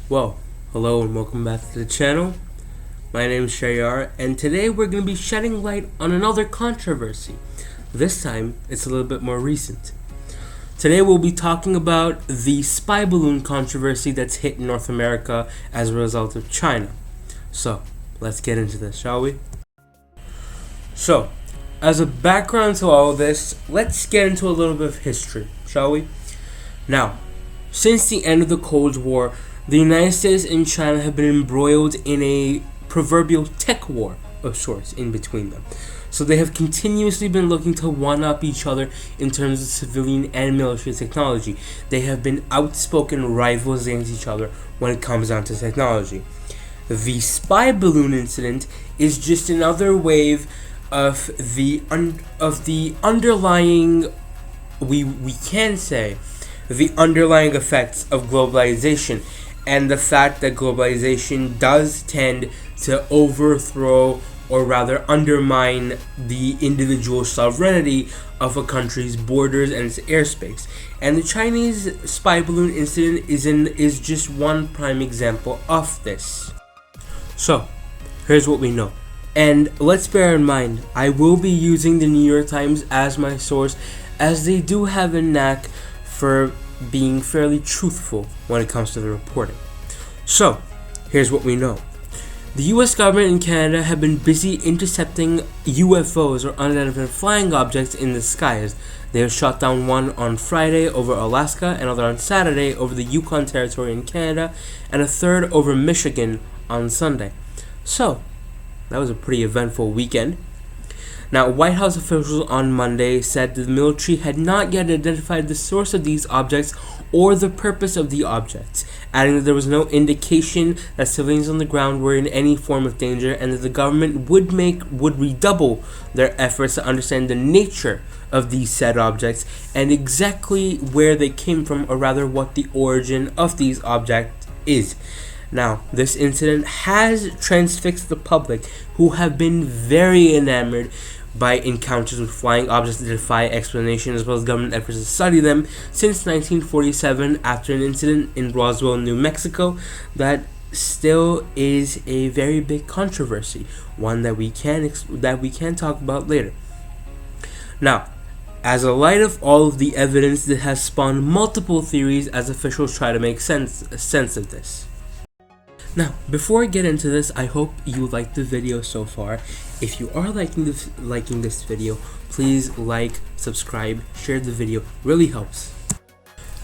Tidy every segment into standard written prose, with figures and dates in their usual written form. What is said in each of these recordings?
Well, hello and welcome back to the channel. My name is Shayar, and today we're going to be shedding light on another controversy. This time, it's a little bit more recent. Today we'll be talking about the spy balloon controversy that's hit North America as a result of China. So, let's get into this, shall we? So, as a background to all of this, let's get into a little bit of history, shall we? Now, since the end of the Cold War, the United States and China have been embroiled in a proverbial tech war of sorts in between them. So they have continuously been looking to one-up each other in terms of civilian and military technology. They have been outspoken rivals against each other when it comes down to technology. The spy balloon incident is just another wave of the underlying, we can say, the underlying effects of globalization, and the fact that globalization does tend to overthrow or rather undermine the individual sovereignty of a country's borders and its airspace. And the Chinese spy balloon incident is just one prime example of this. So, here's what we know. And let's bear in mind, I will be using the New York Times as my source, as they do have a knack for being fairly truthful when it comes to the reporting. So, here's what we know. The US government and Canada have been busy intercepting UFOs or unidentified flying objects in the skies. They have shot down one on Friday over Alaska, another on Saturday over the Yukon Territory in Canada, and a third over Michigan on Sunday. So, that was a pretty eventful weekend. Now, White House officials on Monday said that the military had not yet identified the source of these objects or the purpose of the objects, adding that there was no indication that civilians on the ground were in any form of danger and that the government would redouble their efforts to understand the nature of these said objects and exactly where they came from, or rather what the origin of these objects is. Now, this incident has transfixed the public, who have been very enamored by encounters with flying objects that defy explanation, as well as government efforts to study them since 1947 after an incident in Roswell, New Mexico, that still is a very big controversy, one that we can talk about later. Now, as a light of all of the evidence that has spawned multiple theories as officials try to make sense of this. Now, before I get into this, I hope you liked the video so far. If you are liking this video, please like, subscribe, share the video. Really helps.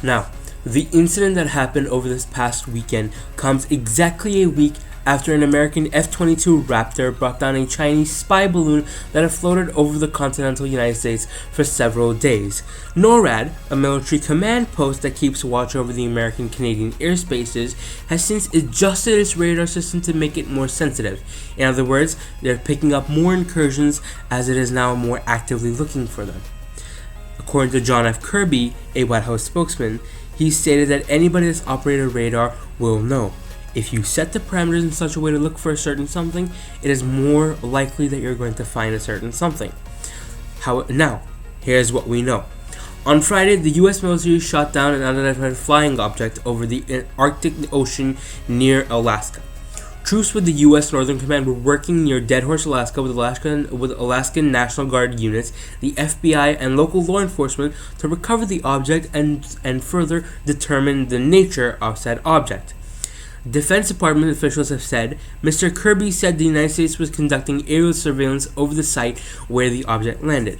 Now, the incident that happened over this past weekend comes exactly a week after an American F-22 Raptor brought down a Chinese spy balloon that had floated over the continental United States for several days. NORAD, a military command post that keeps watch over the American-Canadian airspaces, has since adjusted its radar system to make it more sensitive. In other words, they're picking up more incursions as it is now more actively looking for them. According to John F. Kirby, a White House spokesman, he stated that anybody that's operated radar will know. If you set the parameters in such a way to look for a certain something, it is more likely that you're going to find a certain something. Now, here's what we know. On Friday, the U.S. military shot down an unidentified flying object over the Arctic Ocean near Alaska. Troops with the U.S. Northern Command were working near Dead Horse, Alaska with Alaskan National Guard units, the FBI, and local law enforcement to recover the object and further determine the nature of said object. Defense Department officials have said Mr. Kirby said the United States was conducting aerial surveillance over the site where the object landed.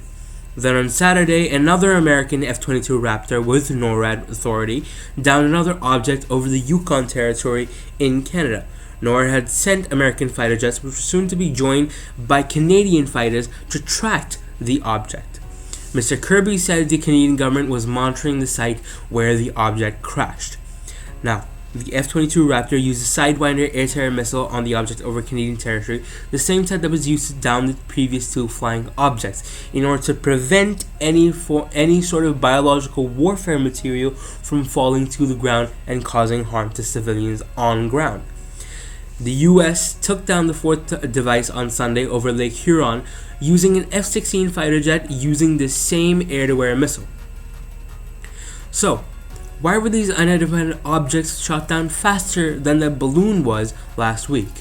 Then on Saturday, another American F-22 Raptor with NORAD authority downed another object over the Yukon Territory in Canada. NORAD had sent American fighter jets, which were soon to be joined by Canadian fighters, to track the object. Mr. Kirby said the Canadian government was monitoring the site where the object crashed. Now, the F-22 Raptor used a Sidewinder air-to-air missile on the object over Canadian territory, the same type that was used to down the previous two flying objects, in order to prevent any sort of biological warfare material from falling to the ground and causing harm to civilians on ground. The U.S. took down the fourth device on Sunday over Lake Huron using an F-16 fighter jet using the same air-to-air missile. So, Why were these unidentified objects shot down faster than the balloon was last week?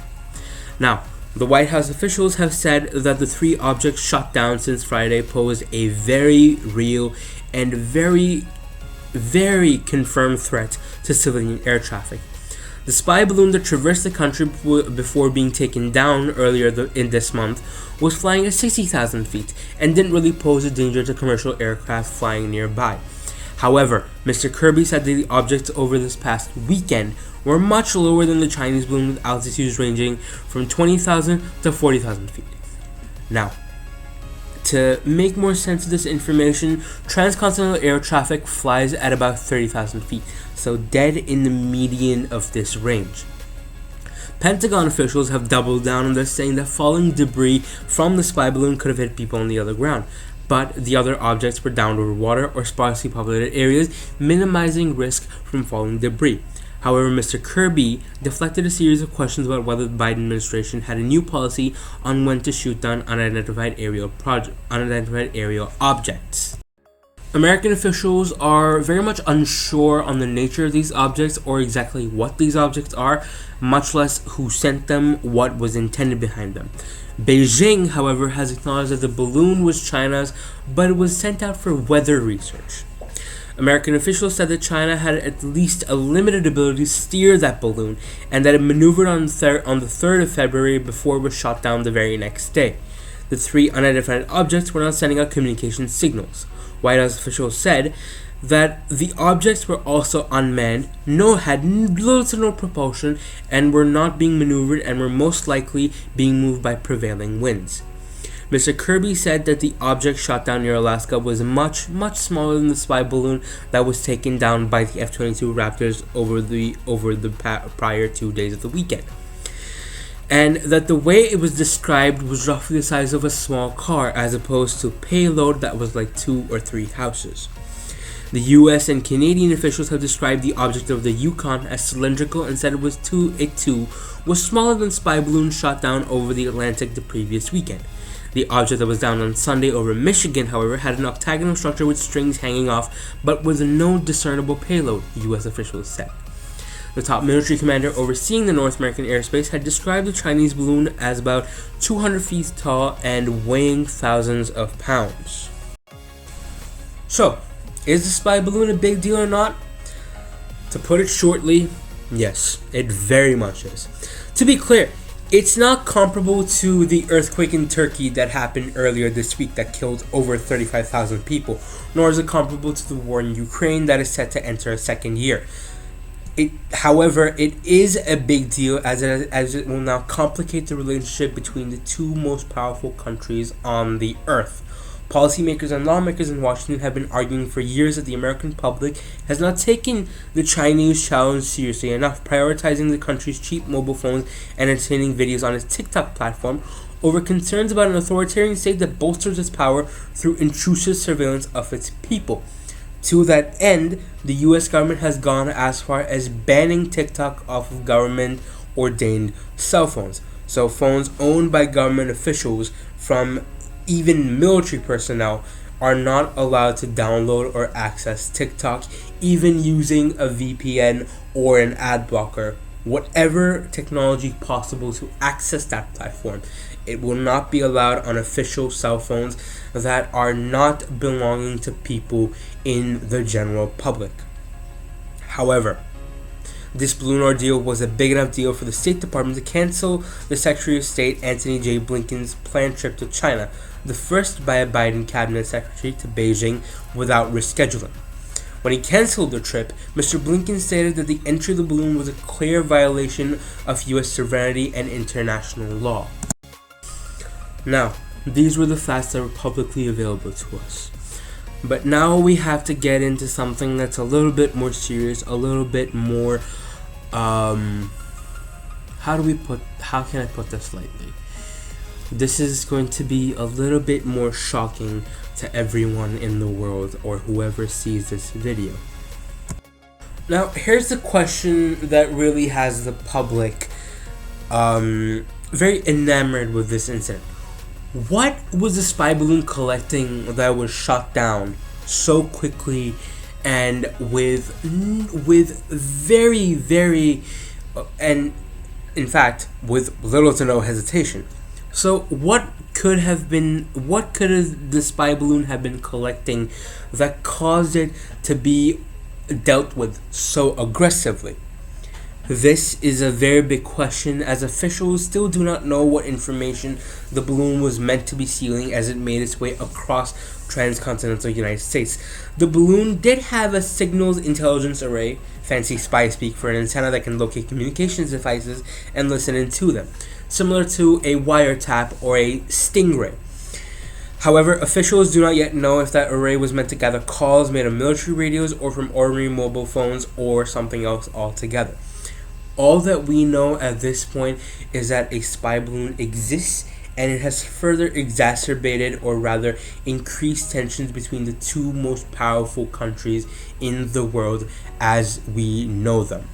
Now, the White House officials have said that the 3 objects shot down since Friday pose a very real and very confirmed threat to civilian air traffic. The spy balloon that traversed the country before being taken down earlier in this month was flying at 60,000 feet and didn't really pose a danger to commercial aircraft flying nearby. However, Mr. Kirby said that the objects over this past weekend were much lower than the Chinese balloon, with altitudes ranging from 20,000 to 40,000 feet. Now, to make more sense of this information, transcontinental air traffic flies at about 30,000 feet, so dead in the median of this range. Pentagon officials have doubled down on this, saying that falling debris from the spy balloon could have hit people on the other ground, but the other objects were downed over water or sparsely populated areas, minimizing risk from falling debris. However, Mr. Kirby deflected a series of questions about whether the Biden administration had a new policy on when to shoot down unidentified aerial objects. American officials are very much unsure on the nature of these objects or exactly what these objects are, much less who sent them, what was intended behind them. Beijing, however, has acknowledged that the balloon was China's, but it was sent out for weather research. American officials said that China had at least a limited ability to steer that balloon, and that it maneuvered on the 3rd of February before it was shot down the very next day. The 3 unidentified objects were not sending out communication signals. White House officials said that the objects were also unmanned, had little to no propulsion, and were not being maneuvered and were most likely being moved by prevailing winds. Mr. Kirby said that the object shot down near Alaska was much smaller than the spy balloon that was taken down by the F-22 Raptors over the prior 2 days of the weekend, and that the way it was described was roughly the size of a small car, as opposed to payload that was like 2 or 3 houses. The US and Canadian officials have described the object of the Yukon as cylindrical and said it too was smaller than spy balloons shot down over the Atlantic the previous weekend. The object that was down on Sunday over Michigan, however, had an octagonal structure with strings hanging off, but with no discernible payload, US officials said. The top military commander overseeing the North American airspace had described the Chinese balloon as about 200 feet tall and weighing thousands of pounds. So, is the spy balloon a big deal or not? To put it shortly, yes, it very much is. To be clear, it's not comparable to the earthquake in Turkey that happened earlier this week that killed over 35,000 people, nor is it comparable to the war in Ukraine that is set to enter a second year. However, it is a big deal as it will now complicate the relationship between the 2 most powerful countries on the earth. Policymakers and lawmakers in Washington have been arguing for years that the American public has not taken the Chinese challenge seriously enough, prioritizing the country's cheap mobile phones and entertaining videos on its TikTok platform over concerns about an authoritarian state that bolsters its power through intrusive surveillance of its people. To that end, the US government has gone as far as banning TikTok off of government-ordained cell phones. So phones owned by government officials, from even military personnel, are not allowed to download or access TikTok, even using a VPN or an ad blocker. Whatever technology possible to access that platform, it will not be allowed on official cell phones that are not belonging to people in the general public. However, this balloon ordeal was a big enough deal for the State Department to cancel the Secretary of State Antony J. Blinken's planned trip to China, the first by a Biden cabinet secretary to Beijing without rescheduling. When he canceled the trip, Mr. Blinken stated that the entry of the balloon was a clear violation of U.S. sovereignty and international law. Now, these were the facts that were publicly available to us. But now we have to get into something that's a little bit more serious, a little bit more, how can I put this lightly? This is going to be a little bit more shocking to everyone in the world or whoever sees this video. Now, here's the question that really has the public very enamored with this incident. What was the spy balloon collecting that was shot down so quickly and with very very and in fact with little to no hesitation. So what could the spy balloon have been collecting that caused it to be dealt with so aggressively? This is a very big question, as officials still do not know what information the balloon was meant to be stealing as it made its way across transcontinental United States. The balloon did have a signals intelligence array, fancy spy speak for an antenna that can locate communications devices and listen into them, similar to a wiretap or a stingray. However, officials do not yet know if that array was meant to gather calls made on military radios or from ordinary mobile phones or something else altogether. All that we know at this point is that a spy balloon exists, and it has further exacerbated, or rather increased, tensions between the two most powerful countries in the world as we know them.